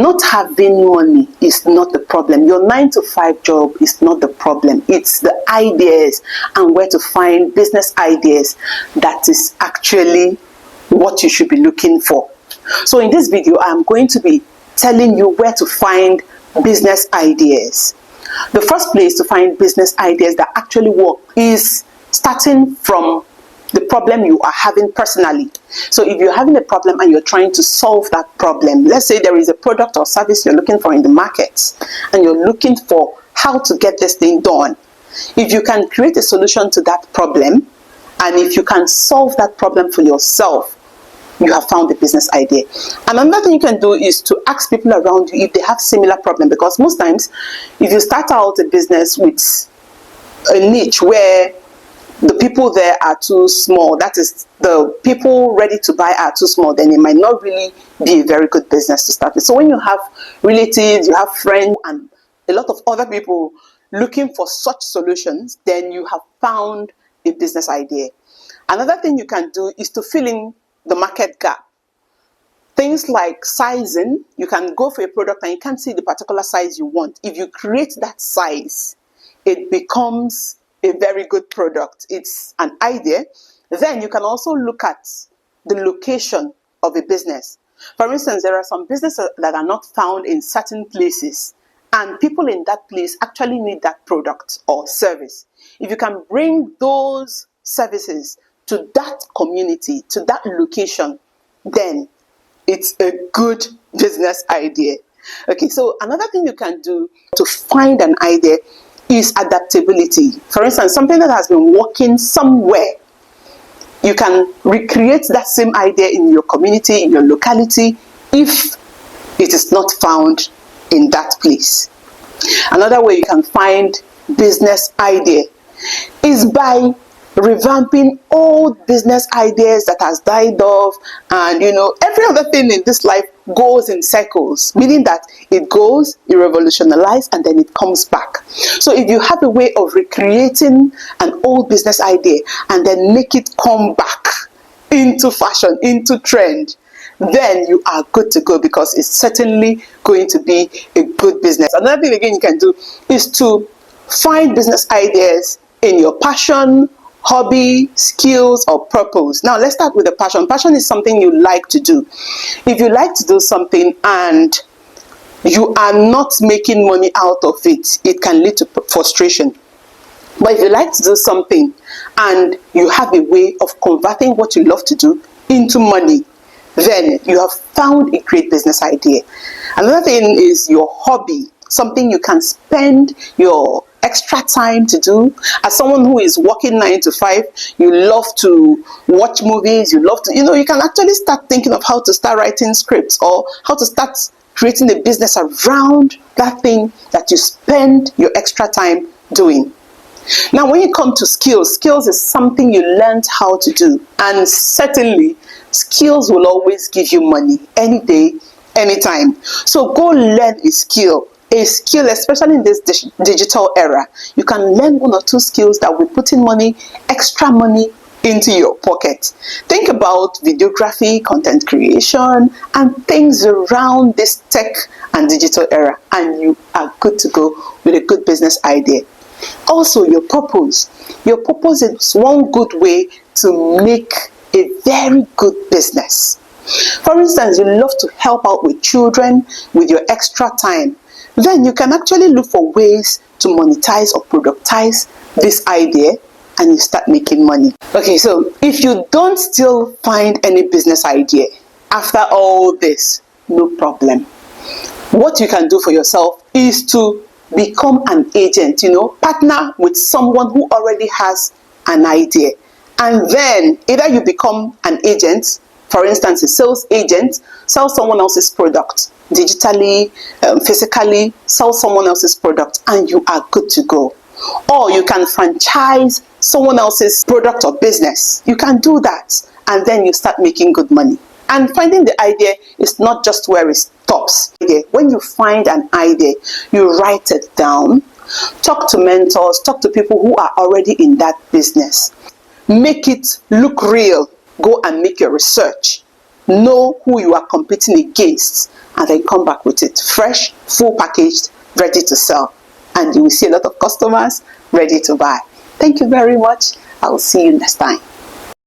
Not having money is not the problem. Your 9 to 5 job is not the problem. It's the ideas and where to find business ideas that is actually what you should be looking for. So in this video, I'm going to be telling you where to find business ideas. The first place to find business ideas that actually work is starting from the problem you are having personally. So if you're having a problem and you're trying to solve that problem, let's say there is a product or service you're looking for in the market and you're looking for how to get this thing done. If you can create a solution to that problem, and if you can solve that problem for yourself, you have found a business idea. And another thing you can do is to ask people around you if they have similar problem, because most times if you start out a business with a niche where the people there are too small, that is, the people ready to buy are too small, then it might not really be a very good business to start with. So when you have relatives, you have friends, and a lot of other people looking for such solutions, then you have found a business idea. Another thing you can do is to fill in the market gap. Things like sizing, you can go for a product and you can't see the particular size you want. If you create that size, it becomes a very good product. It's an idea. Then you can also look at the location of a business. For instance, there are some businesses that are not found in certain places, and people in that place actually need that product or service. If you can bring those services to that community, to that location, then it's a good business idea. Okay, so another thing you can do to find an idea is adaptability. For instance, something that has been working somewhere, you can recreate that same idea in your community, in your locality, if it is not found in that place. Another way you can find business idea is by revamping old business ideas that has died off. And every other thing in this life goes in cycles, meaning that it goes, it revolutionizes, and then it comes back. So if you have a way of recreating an old business idea and then make it come back into fashion, into trend, then you are good to go, because it's certainly going to be a good business. Another thing again you can do is to find business ideas in your passion, hobby, skills, or purpose. Now let's start with the passion. Passion is something you like to do. If you like to do something and you are not making money out of it, it can lead to frustration. But if you like to do something and you have a way of converting what you love to do into money, then you have found a great business idea. Another thing is your hobby, something you can spend your extra time to do. As someone who is working 9 to 5, you love to watch movies, you love to, you can actually start thinking of how to start writing scripts or how to start creating a business around that thing that you spend your extra time doing. Now, when you come to skills is something you learned how to do, and certainly skills will always give you money any day, anytime. So go learn a skill, especially in this digital era. You can learn 1 or 2 skills that will put in money, extra money into your pocket. Think about videography, content creation, and things around this tech and digital era, and you are good to go with a good business idea. Also, your purpose. Your purpose is one good way to make a very good business. For instance, you love to help out with children with your extra time. Then you can actually look for ways to monetize or productize this idea, and you start making money. Okay, so if you don't still find any business idea after all this, no problem. What you can do for yourself is to become an agent, partner with someone who already has an idea. And then either you become an agent, for instance, a sales agent, sell someone else's product digitally, physically, sell someone else's product, and you are good to go. Or you can franchise someone else's product or business. You can do that, and then you start making good money. And finding the idea is not just where it stops. When you find an idea, you write it down, talk to mentors, talk to people who are already in that business. Make it look real. Go and make your research. Know who you are competing against and then come back with it fresh, full packaged, ready to sell. And you will see a lot of customers ready to buy. Thank you very much. I will see you next time.